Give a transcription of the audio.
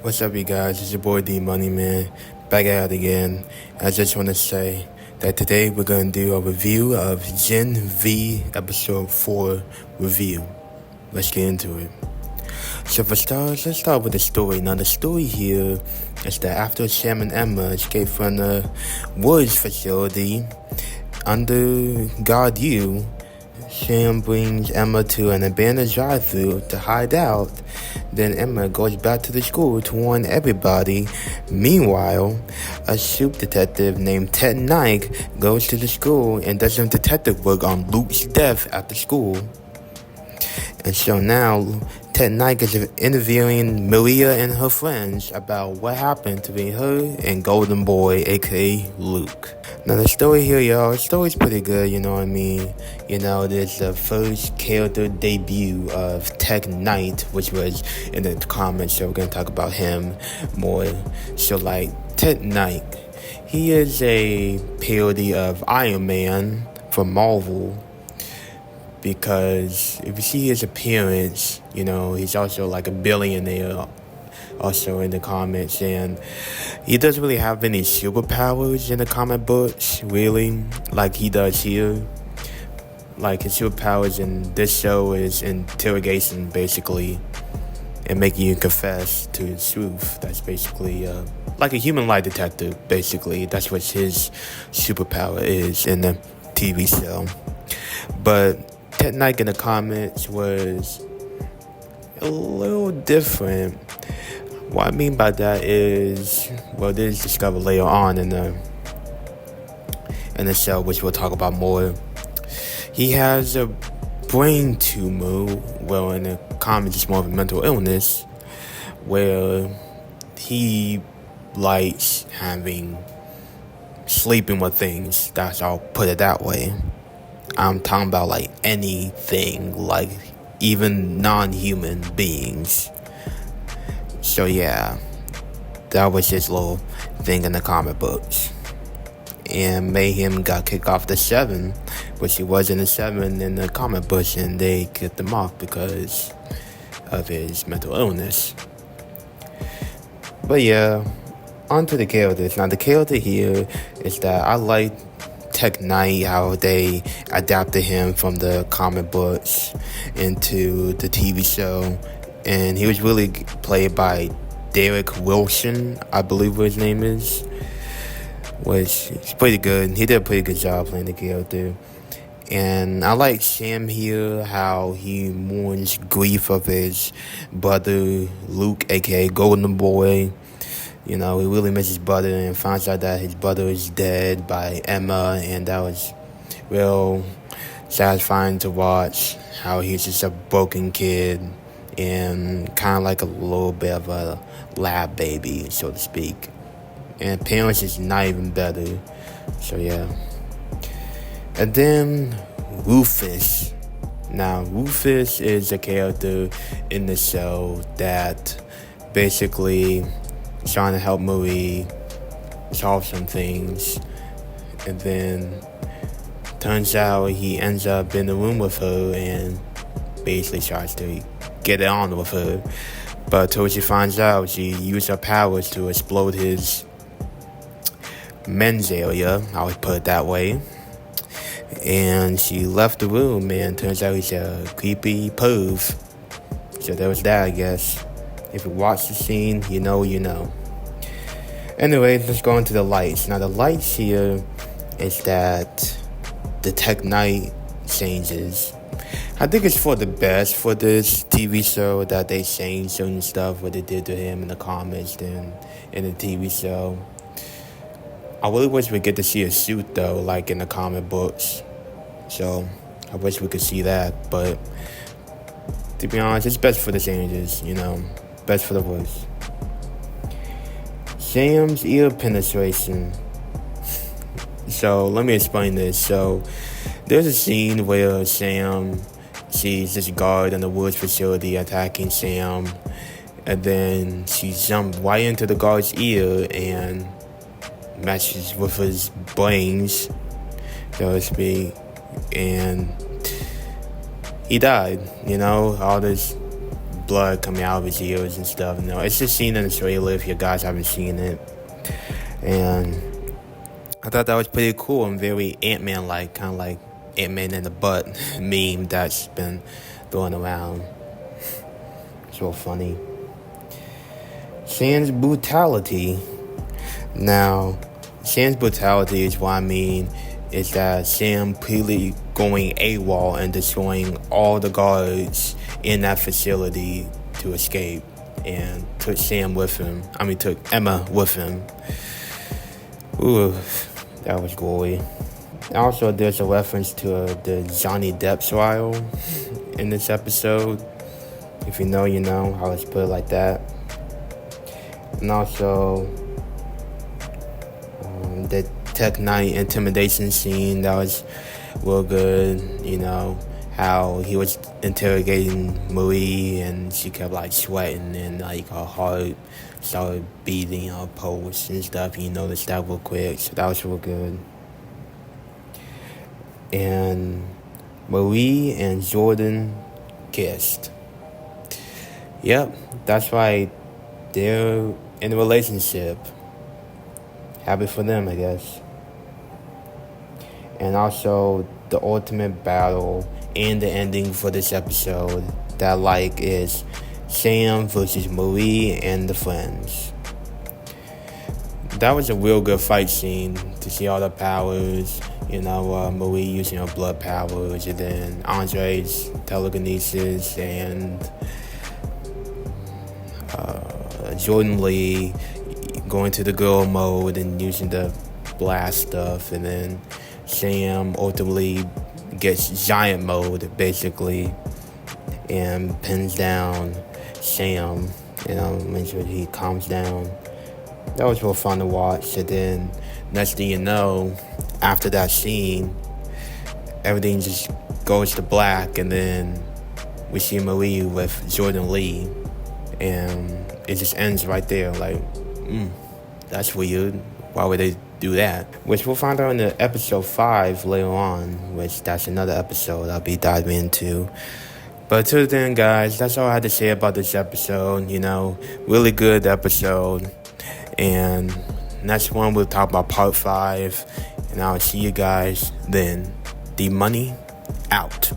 What's up, you guys? It's your boy D Money Man, back at it again. I just want to say that today we're going to do a review of Gen V Episode 4 review. Let's get into it. So for starters, let's start with the story. Now the story here is that after Sam and Emma escape from the Woods facility under God U, Sam brings Emma to an abandoned drive-thru to hide out. Then Emma goes back to the school to warn everybody. Meanwhile, a soup detective named Ted Knight goes to the school and does some detective work on Luke's death at the school. And so now, Ted Knight is interviewing Maria and her friends about what happened between her and Golden Boy, aka Luke. Now the story here, y'all, the story's pretty good, you know what I mean? You know, there's the first character debut of Ted Knight, which was in the comments, so we're gonna talk about him more. So like, Ted Knight, he is a parody of Iron Man from Marvel. Because if you see his appearance, you know, he's also like a billionaire also in the comics, and he doesn't really have any superpowers in the comic books, really, like he does here. Like his superpowers in this show is interrogation, basically, and making you confess to the truth. That's basically like a human lie detector, basically. That's what his superpower is in the TV show. But Ted Knight in the comics was a little different. What I mean by that is, well, this is discovered later on in the show, which we'll talk about more. He has a brain tumor, well, in the comics it's more of a mental illness, where he likes sleeping with things. I'll put it that way. I'm talking about like anything, like even non-human beings. So yeah, that was his little thing in the comic books. And Mayhem got kicked off the 7, which he was in the 7 in the comic books, and they kicked him off because of his mental illness. But yeah, on to the characters. Now the character here is that I like Ted Knight, how they adapted him from the comic books into the TV show, and he was really played by Derek Wilson, I believe what his name is, which is pretty good. He did a pretty good job playing the character. And I like Sam here, how he mourns grief of his brother Luke, aka Golden Boy. You know, he really misses his brother and finds out that his brother is dead by Emma, and that was real satisfying to watch, how he's just a broken kid and kind of like a little bit of a lab baby, so to speak. And parents is not even better, so yeah. And then Rufus. Now, Rufus is a character in the show that basically trying to help Marie solve some things, and then turns out he ends up in the room with her and basically tries to get it on with her. But until she finds out, she used her powers to explode his men's area, I would put it that way. And she left the room, and turns out he's a creepy perv. So there was that, I guess. If you watch the scene, you know. Anyways, let's go into the lights. Now, the lights here is that the Ted Knight changes. I think it's for the best for this TV show that they change certain stuff, what they did to him in the comics and in the TV show. I really wish we get to see a suit, though, like in the comic books. So, I wish we could see that. But, to be honest, it's best for the changes, best for the voice. Sam's ear penetration. So, let me explain this. So, there's a scene where Sam sees this guard in the Woods facility attacking Sam, and then she jumps right into the guard's ear and meshes with his brains, so to speak, and he died. All this blood coming out of his ears and stuff. It's just seen in the trailer if you guys haven't seen it. And I thought that was pretty cool and very Ant-Man like, kind of like Ant-Man in the butt meme that's been thrown around. So funny. Sam's brutality. Now, Sam's brutality is what I mean is that Sam completely going AWOL and destroying all the guards in that facility to escape, and took Sam with him. Took Emma with him. Ooh, that was gory. Also, there's a reference to the Johnny Depp trial in this episode. If you know, you know. I'll just put it like that. And also, the Tech 9 intimidation scene, that was real good. How he was interrogating Marie and she kept like sweating and like her heart started beating her pulse and stuff. You noticed that real quick, so that was real good. And Marie and Jordan kissed. Yep, that's right. They're in a relationship. Happy for them, I guess. And also, the ultimate battle and the ending for this episode that I like is Sam versus Marie and the friends. That was a real good fight scene to see all the powers. Marie using her blood powers, and then Andre's telekinesis, and Jordan Lee going to the girl mode and using the blast stuff, and then Sam ultimately gets giant mode basically and pins down Sam, make sure he calms down. That was real fun to watch. And then next thing you know, after that scene, everything just goes to black, and then we see Marie with Jordan Lee, and it just ends right there. Like, that's weird. Why would they do that? Which we'll find out in the episode 5 later on, which that's another episode I'll be diving into. But until then, guys, that's all I had to say about this episode. Really good episode. And next one, we'll talk about part 5. And I'll see you guys then. D-Money out.